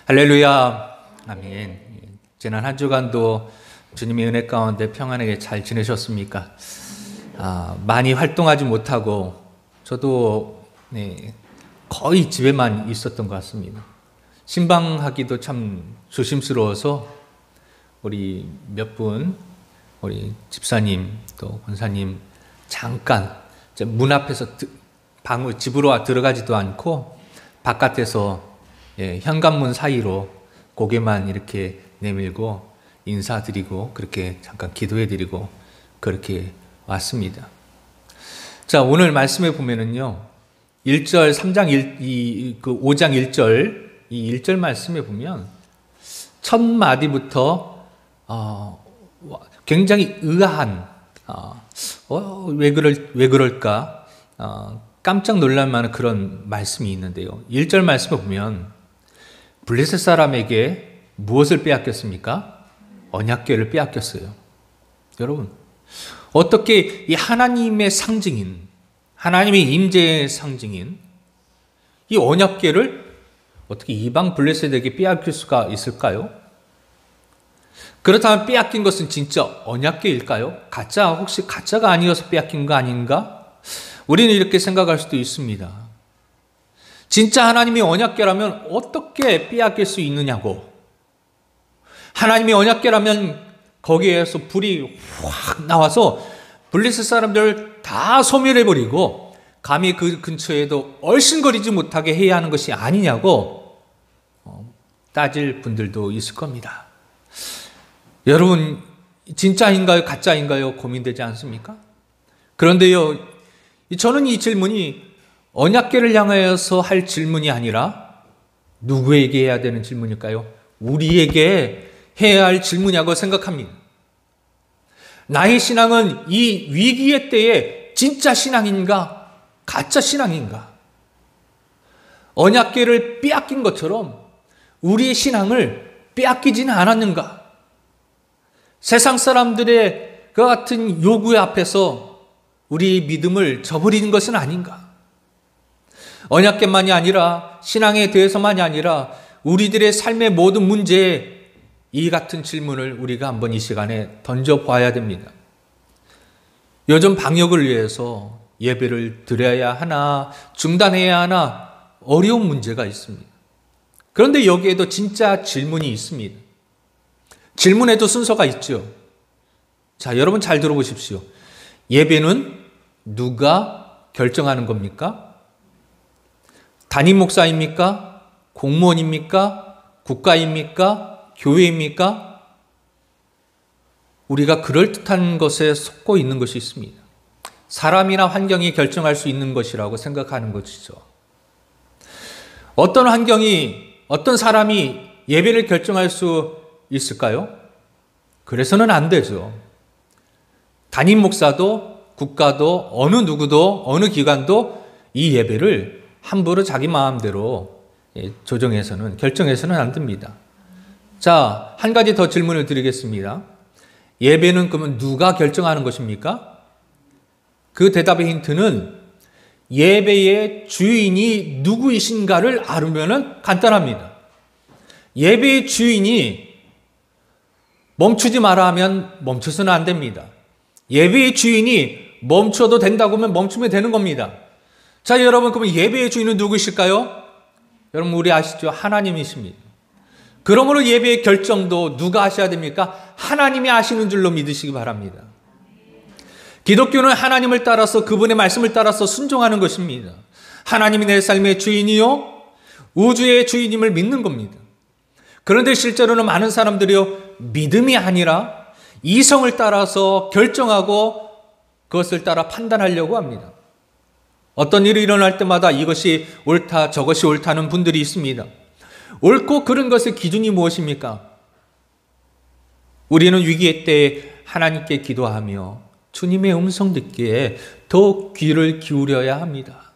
할렐루야. 아멘. 지난 한 주간도 주님의 은혜 가운데 평안하게 잘 지내셨습니까? 많이 활동하지 못하고 저도 거의 집에만 있었던 것 같습니다. 신방하기도 참 조심스러워서 우리 몇 분, 우리 집사님 또 권사님 잠깐 문 앞에서 집으로 들어가지도 않고 바깥에서 현관문 사이로 고개만 이렇게 내밀고 인사드리고 그렇게 잠깐 기도해드리고 그렇게 왔습니다. 자, 오늘 말씀에 보면은요, 1절, 5장 1절, 이 1절 말씀에 보면 첫 마디부터 굉장히 의아한, 왜 그럴까? 깜짝 놀랄 만한 그런 말씀이 있는데요. 1절 말씀을 보면 블레셋 사람에게 무엇을 빼앗겼습니까? 언약궤를 빼앗겼어요. 여러분, 어떻게 이 하나님의 상징인, 하나님의 임재의 상징인 이 언약궤를 어떻게 이방 블레셋에게 빼앗길 수가 있을까요? 그렇다면 빼앗긴 것은 진짜 언약궤일까요? 혹시 가짜가 아니어서 빼앗긴 거 아닌가? 우리는 이렇게 생각할 수도 있습니다. 진짜 하나님이 언약궤라면 어떻게 빼앗길 수 있느냐고. 하나님이 언약궤라면 거기에서 불이 확 나와서 블레셋 사람들을 다 소멸해버리고 감히 그 근처에도 얼씬거리지 못하게 해야 하는 것이 아니냐고 따질 분들도 있을 겁니다. 여러분, 진짜인가요? 가짜인가요? 고민되지 않습니까? 그런데요, 저는 이 질문이 언약궤를 향하여서 할 질문이 아니라 누구에게 해야 되는 질문일까요? 우리에게 해야 할 질문이라고 생각합니다. 나의 신앙은 이 위기의 때에 진짜 신앙인가? 가짜 신앙인가? 언약궤를 빼앗긴 것처럼 우리의 신앙을 빼앗기지는 않았는가? 세상 사람들의 그 같은 요구 앞에서 우리의 믿음을 저버리는 것은 아닌가? 언약궤만이 아니라 신앙에 대해서만이 아니라 우리들의 삶의 모든 문제에 이 같은 질문을 우리가 한번 이 시간에 던져봐야 됩니다. 요즘 방역을 위해서 예배를 드려야 하나 중단해야 하나 어려운 문제가 있습니다. 그런데 여기에도 진짜 질문이 있습니다. 질문에도 순서가 있죠. 자, 여러분 잘 들어보십시오. 예배는 누가 결정하는 겁니까? 담임 목사입니까? 공무원입니까? 국가입니까? 교회입니까? 우리가 그럴듯한 것에 속고 있는 것이 있습니다. 사람이나 환경이 결정할 수 있는 것이라고 생각하는 것이죠. 어떤 환경이, 어떤 사람이 예배를 결정할 수 있을까요? 그래서는 안 되죠. 담임 목사도, 국가도, 어느 누구도, 어느 기관도 이 예배를 함부로 자기 마음대로 조정해서는, 결정해서는 안 됩니다. 자, 한 가지 더 질문을 드리겠습니다. 예배는 그러면 누가 결정하는 것입니까? 그 대답의 힌트는 예배의 주인이 누구이신가를 알으면 간단합니다. 예배의 주인이 멈추지 마라 하면 멈춰서는 안 됩니다. 예배의 주인이 멈춰도 된다고 하면 멈추면 되는 겁니다. 자, 여러분, 그러면 예배의 주인은 누구이실까요? 여러분, 우리 아시죠? 하나님이십니다. 그러므로 예배의 결정도 누가 하셔야 됩니까? 하나님이 하시는 줄로 믿으시기 바랍니다. 기독교는 하나님을 따라서, 그분의 말씀을 따라서 순종하는 것입니다. 하나님이 내 삶의 주인이요, 우주의 주인임을 믿는 겁니다. 그런데 실제로는 많은 사람들이요, 믿음이 아니라 이성을 따라서 결정하고 그것을 따라 판단하려고 합니다. 어떤 일이 일어날 때마다 이것이 옳다, 저것이 옳다는 분들이 있습니다. 옳고 그른 것의 기준이 무엇입니까? 우리는 위기의 때에 하나님께 기도하며 주님의 음성 듣기에 더욱 귀를 기울여야 합니다.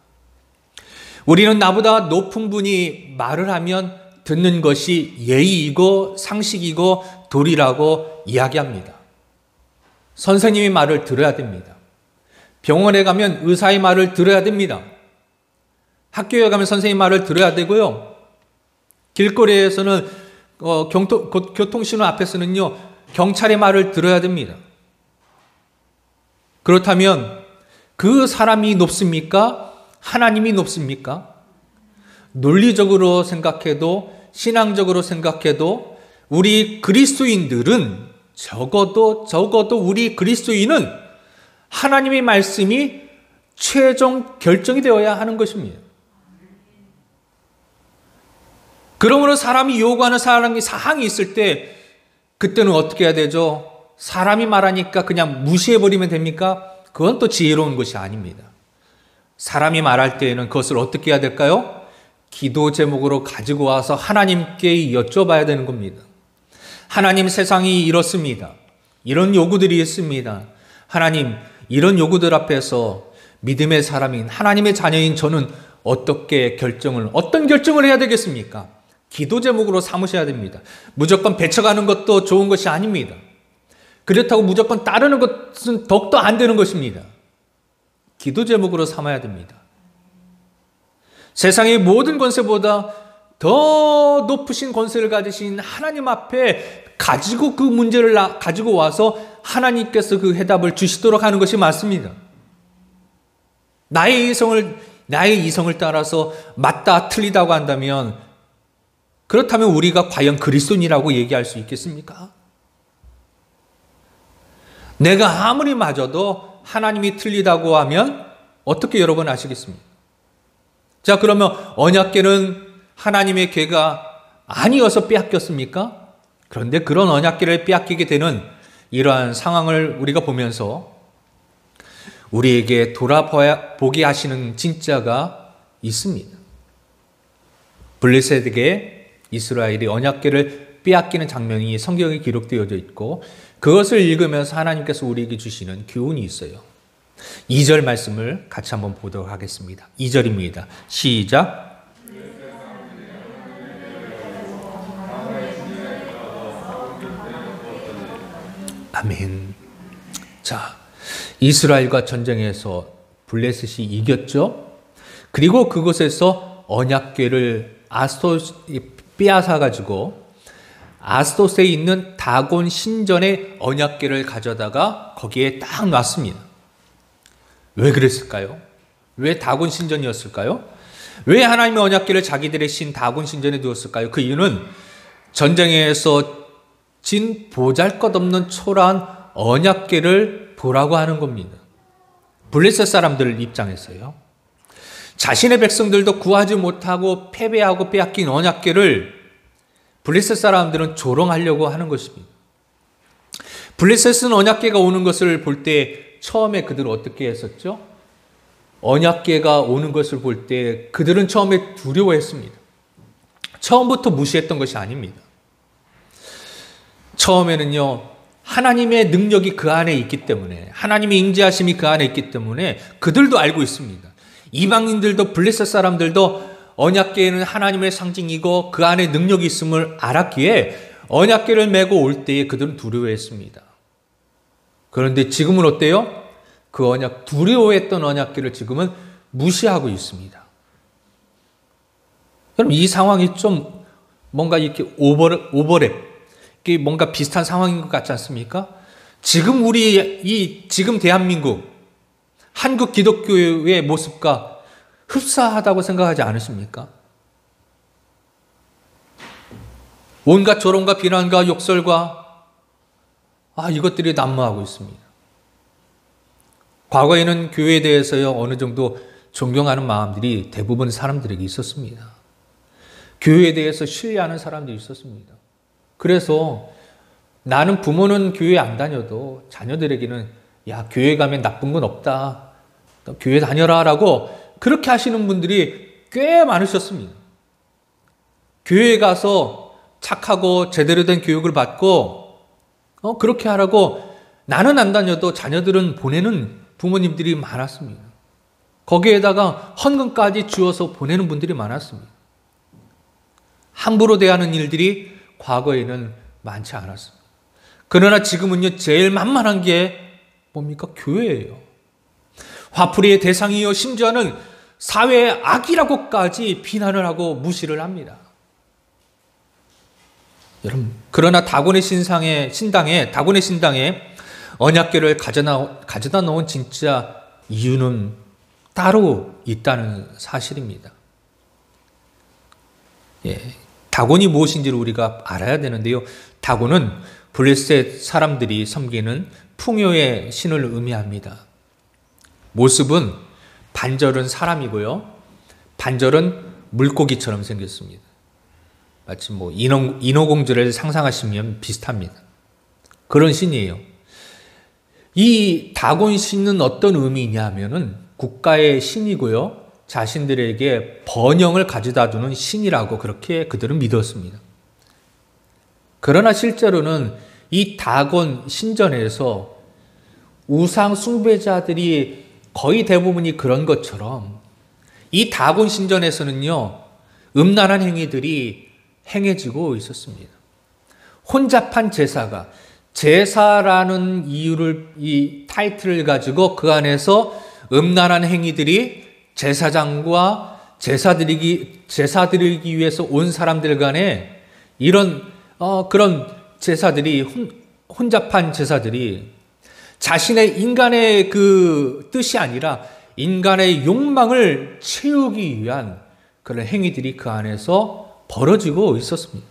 우리는 나보다 높은 분이 말을 하면 듣는 것이 예의이고 상식이고 도리라고 이야기합니다. 선생님의 말을 들어야 됩니다. 병원에 가면 의사의 말을 들어야 됩니다. 학교에 가면 선생님 말을 들어야 되고요. 길거리에서는 교통신호 앞에서는요, 경찰의 말을 들어야 됩니다. 그렇다면 그 사람이 높습니까? 하나님이 높습니까? 논리적으로 생각해도, 신앙적으로 생각해도 우리 그리스도인들은 적어도 우리 그리스도인은 하나님의 말씀이 최종 결정이 되어야 하는 것입니다. 그러므로 사람이 요구하는 사항이 있을 때 그때는 어떻게 해야 되죠? 사람이 말하니까 그냥 무시해버리면 됩니까? 그건 또 지혜로운 것이 아닙니다. 사람이 말할 때에는 그것을 어떻게 해야 될까요? 기도 제목으로 가지고 와서 하나님께 여쭤봐야 되는 겁니다. 하나님, 세상이 이렇습니다. 이런 요구들이 있습니다. 하나님, 이런 요구들 앞에서 믿음의 사람인 하나님의 자녀인 저는 어떤 결정을 해야 되겠습니까? 기도 제목으로 삼으셔야 됩니다. 무조건 배쳐가는 것도 좋은 것이 아닙니다. 그렇다고 무조건 따르는 것은 더욱더 안 되는 것입니다. 기도 제목으로 삼아야 됩니다. 세상의 모든 권세보다 더 높으신 권세를 가지신 하나님 앞에 가지고 그 문제를 가지고 와서 하나님께서 그 해답을 주시도록 하는 것이 맞습니다. 나의 이성을 따라서 맞다 틀리다고 한다면, 그렇다면 우리가 과연 그리스도인이라고 얘기할 수 있겠습니까? 내가 아무리 맞아도 하나님이 틀리다고 하면 어떻게 여러분 아시겠습니까? 자, 그러면 언약궤는 하나님의 궤가 아니어서 빼앗겼습니까? 그런데 그런 언약궤를 빼앗기게 되는 이러한 상황을 우리가 보면서 우리에게 돌아보게 하시는 진짜가 있습니다. 블레셋에게 이스라엘이 언약궤를 빼앗기는 장면이 성경에 기록되어져 있고, 그것을 읽으면서 하나님께서 우리에게 주시는 교훈이 있어요. 2절 말씀을 같이 한번 보도록 하겠습니다. 2절입니다. 시작. 아멘. 자, 이스라엘과 전쟁에서 블레셋이 이겼죠. 그리고 그곳에서 언약궤를 빼앗아 가지고 아스돗에 있는 다곤 신전의 언약궤를 가져다가 거기에 딱 놨습니다. 왜 그랬을까요? 왜 다곤 신전이었을까요? 왜 하나님의 언약궤를 자기들의 신 다곤 신전에 두었을까요? 그 이유는 전쟁에서 진 보잘것없는 초라한 언약궤를 보라고 하는 겁니다. 블레셋 사람들 입장에서요. 자신의 백성들도 구하지 못하고 패배하고 빼앗긴 언약궤를 블레셋 사람들은 조롱하려고 하는 것입니다. 블레셋은 언약궤가 오는 것을 볼 때 처음에 그들은 어떻게 했었죠? 언약궤가 오는 것을 볼 때 그들은 처음에 두려워했습니다. 처음부터 무시했던 것이 아닙니다. 처음에는요, 하나님의 능력이 그 안에 있기 때문에, 하나님의 임재하심이 그 안에 있기 때문에 그들도 알고 있습니다. 이방인들도 블레셋 사람들도 언약궤는 하나님의 상징이고 그 안에 능력이 있음을 알았기에 언약궤를 메고 올 때에 그들은 두려워했습니다. 그런데 지금은 어때요? 그 두려워했던 언약궤를 지금은 무시하고 있습니다. 그럼 이 상황이 좀 뭔가 이렇게 오버랩, 뭔가 비슷한 상황인 것 같지 않습니까? 지금 지금 대한민국, 한국 기독교의 모습과 흡사하다고 생각하지 않으십니까? 온갖 조롱과 비난과 욕설과 이것들이 난무하고 있습니다. 과거에는 교회에 대해서요, 어느 정도 존경하는 마음들이 대부분 사람들에게 있었습니다. 교회에 대해서 신뢰하는 사람들이 있었습니다. 그래서 나는 부모는 교회 안 다녀도 자녀들에게는 교회 가면 나쁜 건 없다, 교회 다녀라 라고 그렇게 하시는 분들이 꽤 많으셨습니다. 교회에 가서 착하고 제대로 된 교육을 받고 그렇게 하라고 나는 안 다녀도 자녀들은 보내는 부모님들이 많았습니다. 거기에다가 헌금까지 주어서 보내는 분들이 많았습니다. 함부로 대하는 일들이 과거에는 많지 않았습니다. 그러나 지금은요, 제일 만만한 게 뭡니까? 교회예요. 화풀이의 대상이요, 심지어는 사회의 악이라고까지 비난을 하고 무시를 합니다. 여러분, 그러나 다곤의 신당에 언약궤를 가져다 놓은 진짜 이유는 따로 있다는 사실입니다. 예, 다곤이 무엇인지를 우리가 알아야 되는데요. 다곤은 블레셋 사람들이 섬기는 풍요의 신을 의미합니다. 모습은 반절은 사람이고요, 반절은 물고기처럼 생겼습니다. 마치 인어공주를 상상하시면 비슷합니다. 그런 신이에요. 이 다곤 신은 어떤 의미냐 하면은 국가의 신이고요, 자신들에게 번영을 가져다 주는 신이라고 그렇게 그들은 믿었습니다. 그러나 실제로는 이 다곤 신전에서 우상 숭배자들이 거의 대부분이 그런 것처럼 이 다곤 신전에서는요, 음란한 행위들이 행해지고 있었습니다. 혼잡한 제사라는 이 타이틀을 가지고 그 안에서 음란한 행위들이 제사장과 제사 드리기 위해서 온 사람들 간에 그런 제사들이 혼잡한 제사들이 자신의 인간의 그 뜻이 아니라 인간의 욕망을 채우기 위한 그런 행위들이 그 안에서 벌어지고 있었습니다.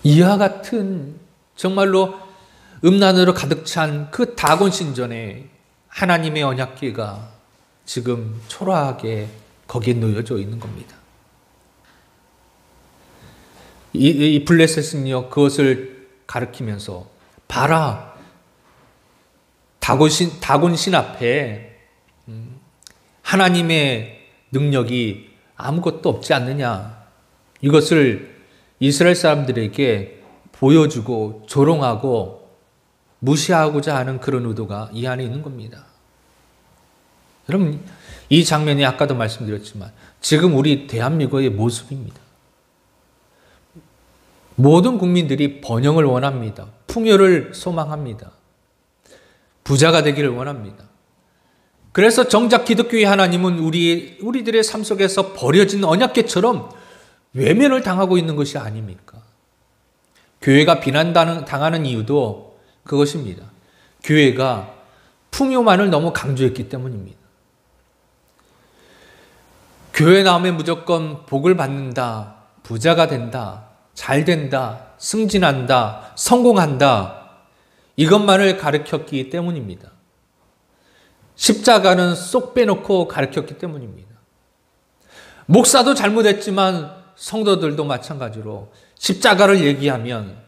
이와 같은 정말로 음란으로 가득 찬 그 다곤 신전에 하나님의 언약궤가 지금 초라하게 거기에 놓여져 있는 겁니다. 이 블레셋은요, 그것을 가리키면서 봐라, 다곤 신 앞에 하나님의 능력이 아무것도 없지 않느냐, 이것을 이스라엘 사람들에게 보여주고 조롱하고 무시하고자 하는 그런 의도가 이 안에 있는 겁니다. 여러분, 이 장면이 아까도 말씀드렸지만 지금 우리 대한민국의 모습입니다. 모든 국민들이 번영을 원합니다. 풍요를 소망합니다. 부자가 되기를 원합니다. 그래서 정작 기독교의 하나님은 우리들의 삶 속에서 버려진 언약궤처럼 외면을 당하고 있는 것이 아닙니까? 교회가 비난당하는 이유도 그것입니다. 교회가 풍요만을 너무 강조했기 때문입니다. 교회 나오면 무조건 복을 받는다, 부자가 된다, 잘 된다, 승진한다, 성공한다, 이것만을 가르쳤기 때문입니다. 십자가는 쏙 빼놓고 가르쳤기 때문입니다. 목사도 잘못했지만 성도들도 마찬가지로 십자가를 얘기하면,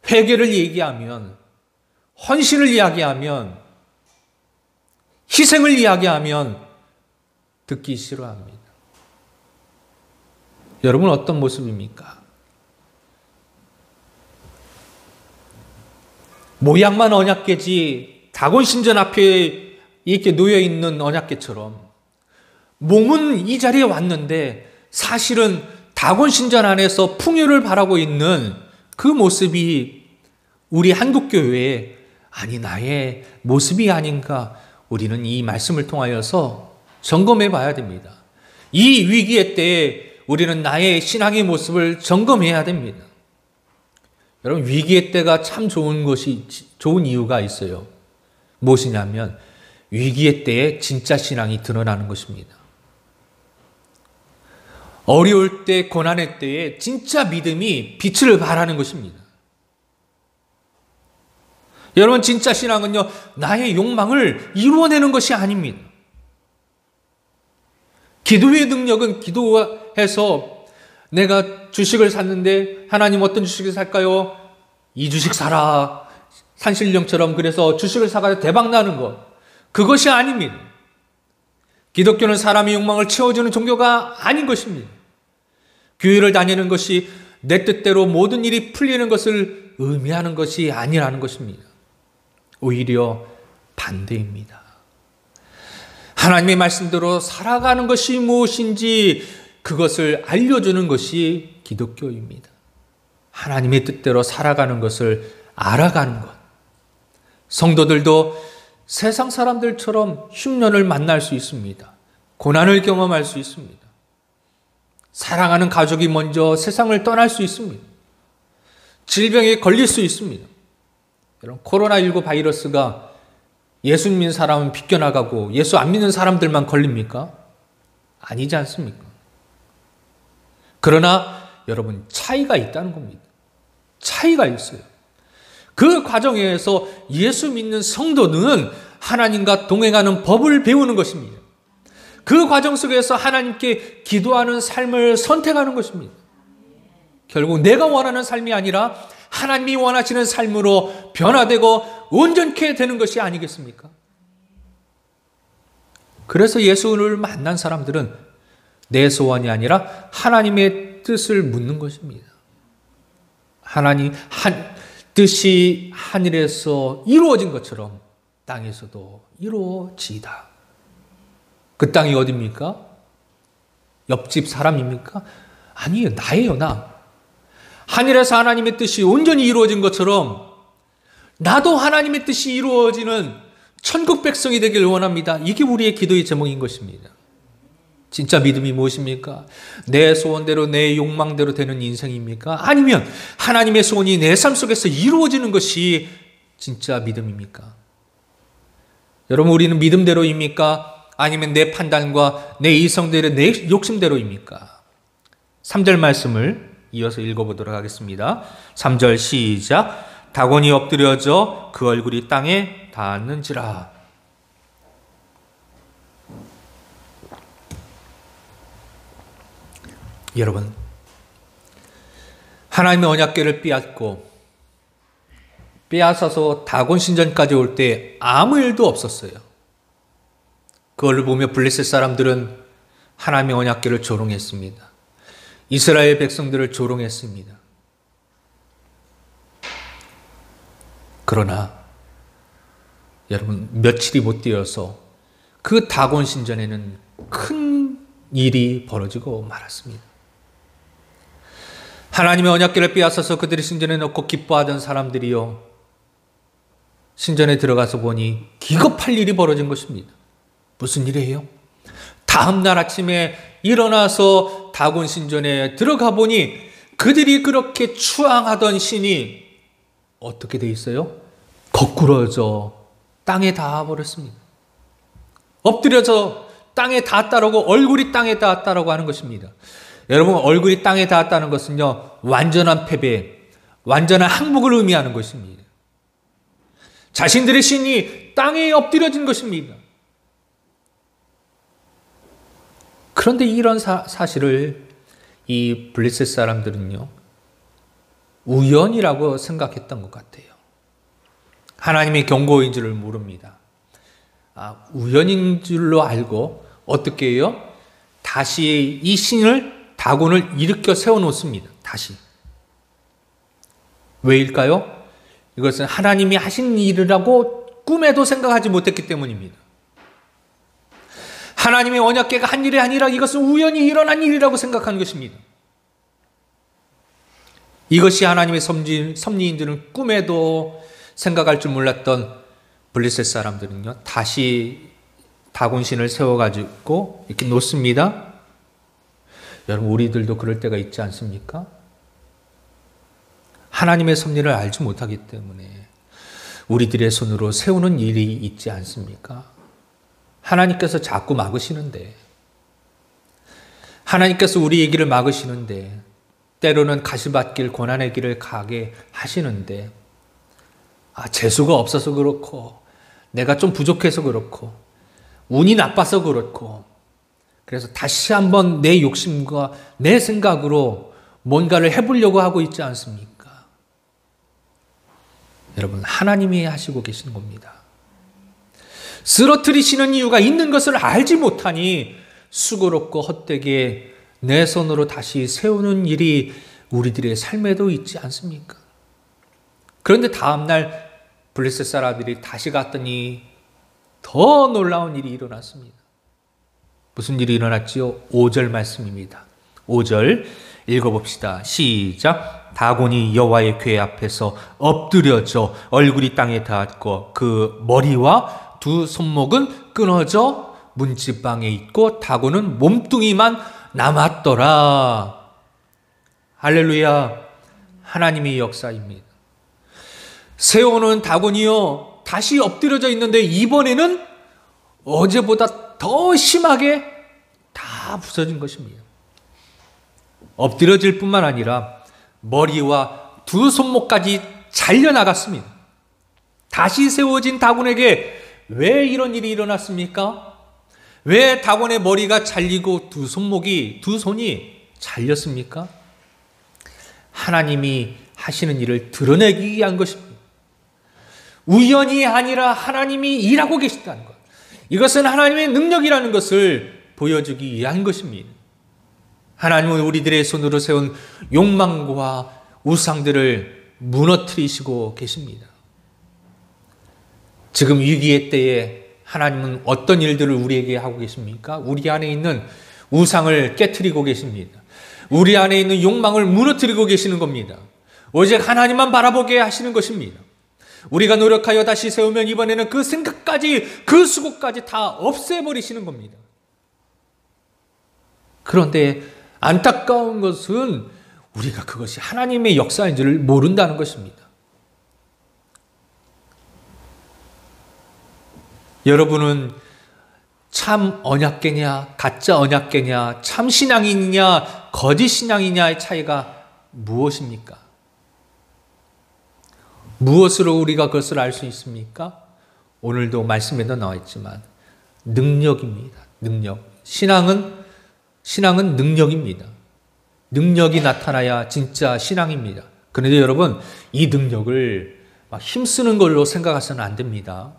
회개를 얘기하면, 헌신을 이야기하면, 희생을 이야기하면 듣기 싫어합니다. 여러분, 어떤 모습입니까? 모양만 언약궤지 다곤 신전 앞에 이렇게 놓여있는 언약궤처럼 몸은 이 자리에 왔는데 사실은 다곤 신전 안에서 풍요를 바라고 있는 그 모습이 우리 한국교회의, 아니 나의 모습이 아닌가, 우리는 이 말씀을 통하여서 점검해 봐야 됩니다. 이 위기의 때에 우리는 나의 신앙의 모습을 점검해야 됩니다. 여러분, 위기의 때가 참 좋은 이유가 있어요. 무엇이냐면 위기의 때에 진짜 신앙이 드러나는 것입니다. 어려울 때, 고난의 때에 진짜 믿음이 빛을 발하는 것입니다. 여러분, 진짜 신앙은요, 나의 욕망을 이루어내는 것이 아닙니다. 기도의 능력은 기도해서 내가 주식을 샀는데 하나님 어떤 주식을 살까요? 이 주식 사라. 산신령처럼 그래서 주식을 사가지고 대박 나는 것. 그것이 아닙니다. 기독교는 사람의 욕망을 채워주는 종교가 아닌 것입니다. 교회를 다니는 것이 내 뜻대로 모든 일이 풀리는 것을 의미하는 것이 아니라는 것입니다. 오히려 반대입니다. 하나님의 말씀대로 살아가는 것이 무엇인지 그것을 알려주는 것이 기독교입니다. 하나님의 뜻대로 살아가는 것을 알아가는 것. 성도들도 세상 사람들처럼 흉년을 만날 수 있습니다. 고난을 경험할 수 있습니다. 사랑하는 가족이 먼저 세상을 떠날 수 있습니다. 질병에 걸릴 수 있습니다. 여러분, 코로나19 바이러스가 예수 믿는 사람은 비껴나가고 예수 안 믿는 사람들만 걸립니까? 아니지 않습니까? 그러나 여러분, 차이가 있다는 겁니다. 차이가 있어요. 그 과정에서 예수 믿는 성도는 하나님과 동행하는 법을 배우는 것입니다. 그 과정 속에서 하나님께 기도하는 삶을 선택하는 것입니다. 결국 내가 원하는 삶이 아니라 하나님이 원하시는 삶으로 변화되고 온전케 되는 것이 아니겠습니까? 그래서 예수를 만난 사람들은 내 소원이 아니라 하나님의 뜻을 묻는 것입니다. 하나님 뜻이 하늘에서 이루어진 것처럼 땅에서도 이루어지이다. 그 땅이 어디입니까? 옆집 사람입니까? 아니에요. 나예요, 나. 하늘에서 하나님의 뜻이 온전히 이루어진 것처럼 나도 하나님의 뜻이 이루어지는 천국 백성이 되길 원합니다. 이게 우리의 기도의 제목인 것입니다. 진짜 믿음이 무엇입니까? 내 소원대로 내 욕망대로 되는 인생입니까? 아니면 하나님의 소원이 내 삶 속에서 이루어지는 것이 진짜 믿음입니까? 여러분, 우리는 믿음대로입니까? 아니면 내 판단과 내 이성대로 내 욕심대로입니까? 3절 말씀을 이어서 읽어보도록 하겠습니다. 3절 시작. 다곤이 엎드려져 그 얼굴이 땅에 닿았는지라. 여러분, 하나님의 언약궤를 빼앗아서 다곤 신전까지 올 때 아무 일도 없었어요. 그걸 보며 블레셋 사람들은 하나님의 언약궤를 조롱했습니다. 이스라엘 백성들을 조롱했습니다. 그러나 여러분, 며칠이 못 되어서 그 다곤 신전에는 큰 일이 벌어지고 말았습니다. 하나님의 언약궤를 빼앗아서 그들이 신전에 넣고 기뻐하던 사람들이요, 신전에 들어가서 보니 기겁할 일이 벌어진 것입니다. 무슨 일이에요? 다음 날 아침에 일어나서 다곤 신전에 들어가 보니 그들이 그렇게 추앙하던 신이 어떻게 돼 있어요? 거꾸러져 땅에 닿아버렸습니다. 엎드려서 땅에 닿았다라고, 얼굴이 땅에 닿았다라고 하는 것입니다. 여러분, 얼굴이 땅에 닿았다는 것은요, 완전한 패배, 완전한 항복을 의미하는 것입니다. 자신들의 신이 땅에 엎드려진 것입니다. 그런데 이런 사실을 이 블레셋 사람들은요, 우연이라고 생각했던 것 같아요. 하나님의 경고인 줄을 모릅니다. 우연인 줄로 알고 어떻게 해요? 다시 이 신을, 다곤을 일으켜 세워놓습니다. 다시. 왜일까요? 이것은 하나님이 하신 일이라고 꿈에도 생각하지 못했기 때문입니다. 하나님의 언약궤가 한 일이 아니라 이것은 우연히 일어난 일이라고 생각한 것입니다. 이것이 하나님의 섭리인 줄은 꿈에도 생각할 줄 몰랐던 블레셋 사람들은요, 다시 다곤신을 세워가지고 이렇게 놓습니다. 여러분, 우리들도 그럴 때가 있지 않습니까? 하나님의 섭리를 알지 못하기 때문에 우리들의 손으로 세우는 일이 있지 않습니까? 하나님께서 자꾸 막으시는데, 하나님께서 우리의 길을 막으시는데, 때로는 가시밭길 고난의 길을 가게 하시는데, 재수가 없어서 그렇고, 내가 좀 부족해서 그렇고, 운이 나빠서 그렇고, 그래서 다시 한번 내 욕심과 내 생각으로 뭔가를 해보려고 하고 있지 않습니까? 여러분, 하나님이 하시고 계시는 겁니다. 쓰러뜨리시는 이유가 있는 것을 알지 못하니 수고롭고 헛되게 내 손으로 다시 세우는 일이 우리들의 삶에도 있지 않습니까? 그런데 다음날 블레셋 사람들이 다시 갔더니 더 놀라운 일이 일어났습니다. 무슨 일이 일어났지요? 5절 말씀입니다. 5절 읽어봅시다. 시작. 다곤이 여호와의 궤 앞에서 엎드려져 얼굴이 땅에 닿았고 그 머리와 두 손목은 끊어져 문지방에 있고 다곤은 몸뚱이만 남았더라. 할렐루야. 하나님의 역사입니다. 세워놓은 다곤이요 다시 엎드려져 있는데 이번에는 어제보다 더 심하게 다 부서진 것입니다. 엎드려질 뿐만 아니라 머리와 두 손목까지 잘려나갔습니다. 다시 세워진 다곤에게 왜 이런 일이 일어났습니까? 왜 다곤의 머리가 잘리고 두 손이 잘렸습니까? 하나님이 하시는 일을 드러내기 위한 것입니다. 우연이 아니라 하나님이 일하고 계시다는 것. 이것은 하나님의 능력이라는 것을 보여주기 위한 것입니다. 하나님은 우리들의 손으로 세운 욕망과 우상들을 무너뜨리시고 계십니다. 지금 위기의 때에 하나님은 어떤 일들을 우리에게 하고 계십니까? 우리 안에 있는 우상을 깨트리고 계십니다. 우리 안에 있는 욕망을 무너뜨리고 계시는 겁니다. 오직 하나님만 바라보게 하시는 것입니다. 우리가 노력하여 다시 세우면 이번에는 그 생각까지, 그 수고까지 다 없애버리시는 겁니다. 그런데 안타까운 것은 우리가 그것이 하나님의 역사인 줄을 모른다는 것입니다. 여러분은 참 언약궤냐, 가짜 언약궤냐, 참 신앙이냐, 거짓 신앙이냐의 차이가 무엇입니까? 무엇으로 우리가 그것을 알 수 있습니까? 오늘도 말씀에도 나와 있지만 능력입니다. 능력. 신앙은 능력입니다. 능력이 나타나야 진짜 신앙입니다. 그런데 여러분, 이 능력을 막 힘쓰는 걸로 생각해서는 안 됩니다.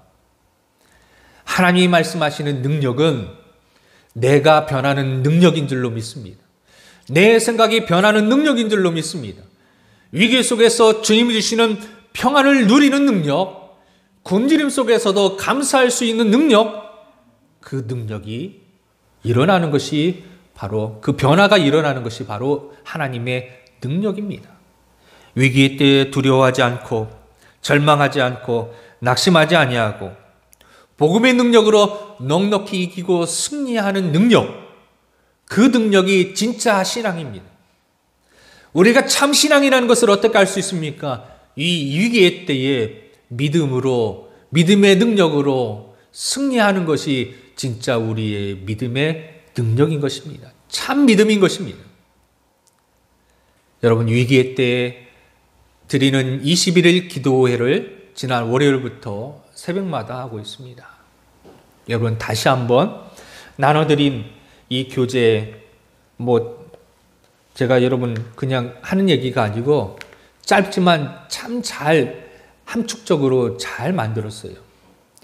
하나님이 말씀하시는 능력은 내가 변하는 능력인 줄로 믿습니다. 내 생각이 변하는 능력인 줄로 믿습니다. 위기 속에서 주님이 주시는 평안을 누리는 능력, 굶주림 속에서도 감사할 수 있는 능력, 그 능력이 일어나는 것이 바로, 그 변화가 일어나는 것이 바로 하나님의 능력입니다. 위기의 때에 두려워하지 않고 절망하지 않고 낙심하지 아니하고 복음의 능력으로 넉넉히 이기고 승리하는 능력, 그 능력이 진짜 신앙입니다. 우리가 참 신앙이라는 것을 어떻게 알 수 있습니까? 이 위기의 때에 믿음으로, 믿음의 능력으로 승리하는 것이 진짜 우리의 믿음의 능력인 것입니다. 참 믿음인 것입니다. 여러분, 위기의 때에 드리는 21일 기도회를 지난 월요일부터 새벽마다 하고 있습니다. 여러분, 다시 한번 나눠드린 이 교재, 제가 여러분 그냥 하는 얘기가 아니고 짧지만 참 잘, 함축적으로 잘 만들었어요.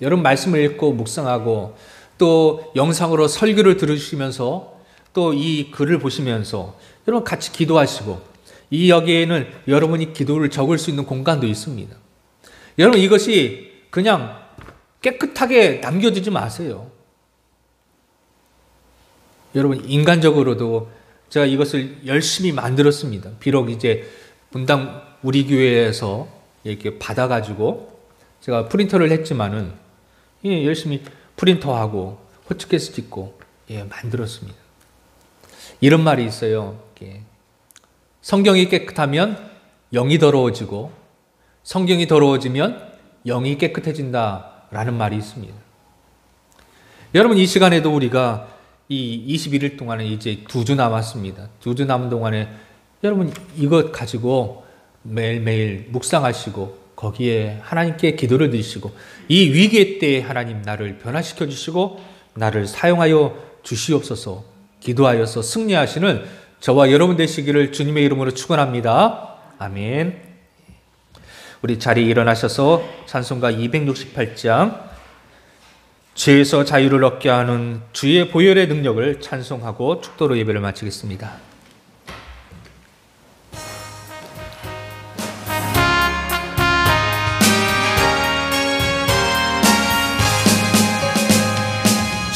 여러분 말씀을 읽고 묵상하고 또 영상으로 설교를 들으시면서 또 이 글을 보시면서 여러분 같이 기도하시고, 이 여기에는 여러분이 기도를 적을 수 있는 공간도 있습니다. 여러분, 이것이 그냥 깨끗하게 남겨두지 마세요. 여러분, 인간적으로도 제가 이것을 열심히 만들었습니다. 비록 이제 분당 우리 교회에서 이렇게 받아가지고 제가 프린터를 했지만은 열심히 프린터하고 호치케스 찍고 만들었습니다. 이런 말이 있어요. 성경이 깨끗하면 영이 더러워지고 성경이 더러워지면 영이 깨끗해진다라는 말이 있습니다. 여러분, 이 시간에도 우리가 이 21일 동안에 이제 2주 남았습니다. 2주 남은 동안에 여러분 이것 가지고 매일매일 묵상하시고 거기에 하나님께 기도를 드리시고, 이 위기의 때에 하나님 나를 변화시켜 주시고 나를 사용하여 주시옵소서 기도하여서 승리하시는 저와 여러분 되시기를 주님의 이름으로 축원합니다. 아멘. 우리 자리에 일어나셔서 찬송가 268장 죄에서 자유를 얻게 하는 주의 보혈의 능력을 찬송하고 축도로 예배를 마치겠습니다.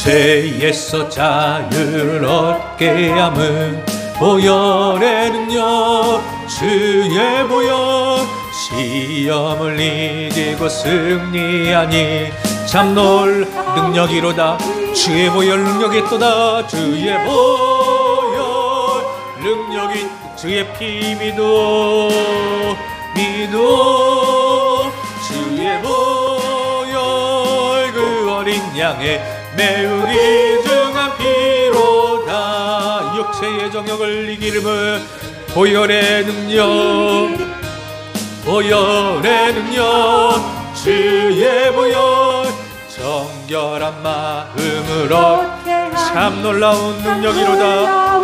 죄에서 자유를 얻게 함은 보혈의 능력, 주의 보혈, 시험을 이기고 승리하니 참 놀 능력이로다. 주의 보혈 능력이 또다. 주의 보혈 능력이 주의 피 믿어 주의 보혈 그 어린 양의 매우 귀중한 피로다. 육체의 정욕을 이기름을 보혈의 능력 주의 보혈 정결한 마음으로 참 놀라운 능력이로다.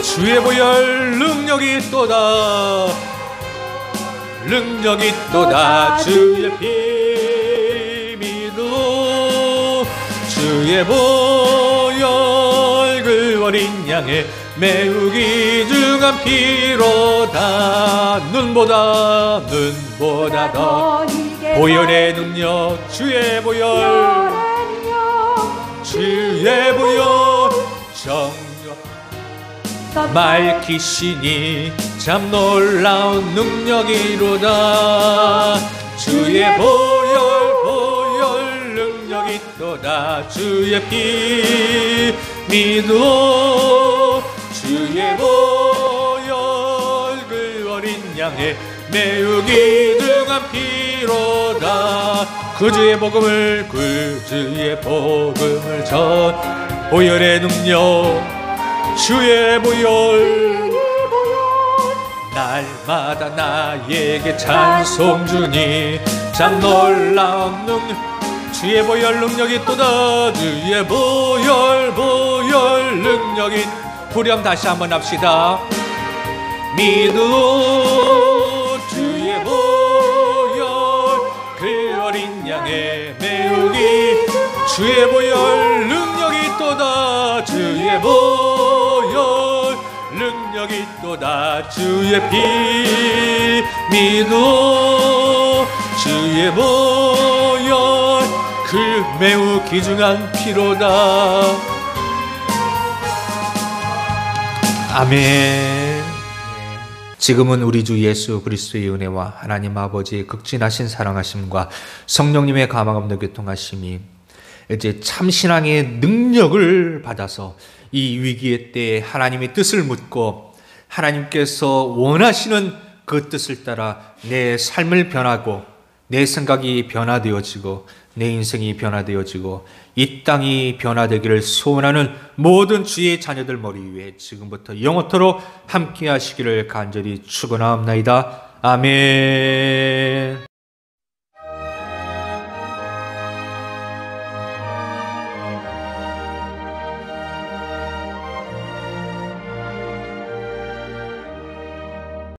주의 보혈 능력이 또다 주의 피 믿어 주의 보혈 그 어린 양의 매우 귀중한 피로다. 눈보다 더 보혈의 능력 주의 보혈 말키시니 참 놀라운 능력이로다. 주의 보혈 능력이 또다. 주의 피 믿어 주의 보혈 그 어린 양의 매우 귀중한 피로다. 그 주의 복음을 전 보혈의 능력 주의 보혈 날마다 나에게 찬송 주니 참 놀라운 능력 주의 보혈 능력이 또다. 주의 보혈 능력이 후렴 다시 한번 합시다. 믿어 주의 보혈 그 어린 양의 매우 주의 보혈 능력이 또다. 주의 보혈 능력이 또다. 주의 피 믿어 주의 보혈 그 매우 귀중한 피로다. 아멘. 지금은 우리 주 예수 그리스도의 은혜와 하나님 아버지의 극진하신 사랑하심과 성령님의 감화감동 교통하심이 이제 참신앙의 능력을 받아서 이 위기의 때에 하나님의 뜻을 묻고 하나님께서 원하시는 그 뜻을 따라 내 삶을 변하고 내 생각이 변화되어지고 내 인생이 변화되어지고 이 땅이 변화되기를 소원하는 모든 주의 자녀들 머리 위에 지금부터 영원토록 함께 하시기를 간절히 축원하옵나이다. 아멘.